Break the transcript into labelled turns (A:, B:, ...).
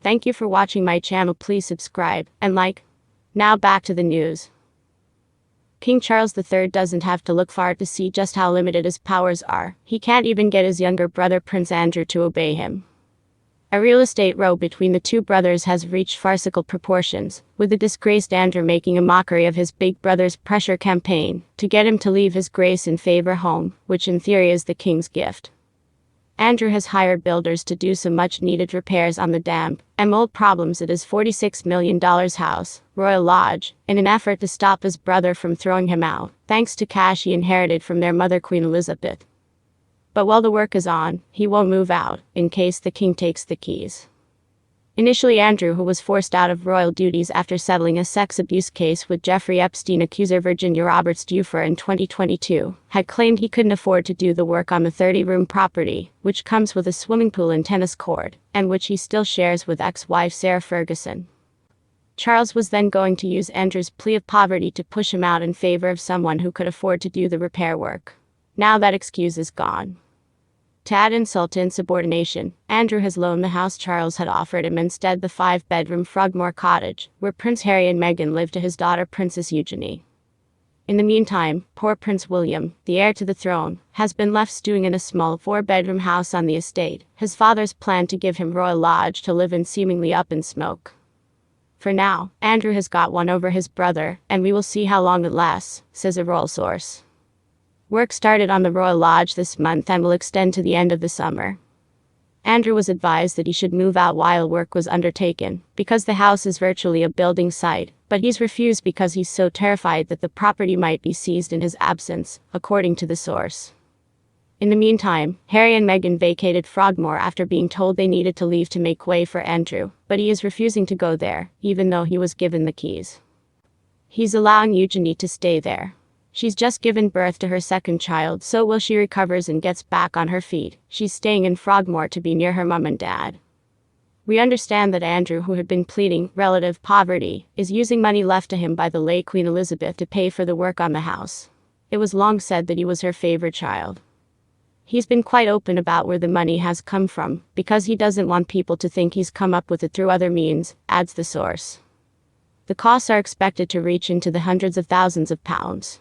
A: Thank you for watching my channel. Please subscribe and like. Now back to the news. King Charles III doesn't have to look far to see just how limited his powers are. He can't even get his younger brother Prince Andrew to obey him. A real estate row between the two brothers has reached farcical proportions, with the disgraced Andrew making a mockery of his big brother's pressure campaign to get him to leave his grace and favor home, which in theory is the king's gift. Andrew has hired builders to do some much-needed repairs on the damp and mold problems at his $46 million house, Royal Lodge, in an effort to stop his brother from throwing him out, thanks to cash he inherited from their mother Queen Elizabeth. But while the work is on, he won't move out, in case the king takes the keys. Initially, Andrew, who was forced out of royal duties after settling a sex abuse case with Jeffrey Epstein accuser Virginia Roberts Giuffre in 2022, had claimed he couldn't afford to do the work on the 30-room property, which comes with a swimming pool and tennis court, and which he still shares with ex-wife Sarah Ferguson. Charles was then going to use Andrew's plea of poverty to push him out in favor of someone who could afford to do the repair work. Now that excuse is gone. To add insult to insubordination, Andrew has loaned the house Charles had offered him instead, the 5-bedroom Frogmore cottage, where Prince Harry and Meghan live, to his daughter Princess Eugenie. In the meantime, poor Prince William, the heir to the throne, has been left stewing in a small 4-bedroom house on the estate, his father's plan to give him Royal Lodge to live in, seemingly up in smoke. For now, Andrew has got one over his brother, and we will see how long it lasts, says a royal source. Work started on the Royal Lodge this month and will extend to the end of the summer. Andrew was advised that he should move out while work was undertaken, because the house is virtually a building site, but he's refused because he's so terrified that the property might be seized in his absence, according to the source. In the meantime, Harry and Meghan vacated Frogmore after being told they needed to leave to make way for Andrew, but he is refusing to go there, even though he was given the keys. He's allowing Eugenie to stay there. She's just given birth to her second child, so while she recovers and gets back on her feet, she's staying in Frogmore to be near her mom and dad. We understand that Andrew, who had been pleading relative poverty, is using money left to him by the late Queen Elizabeth to pay for the work on the house. It was long said that he was her favorite child. He's been quite open about where the money has come from, because he doesn't want people to think he's come up with it through other means, adds the source. The costs are expected to reach into the hundreds of thousands of pounds.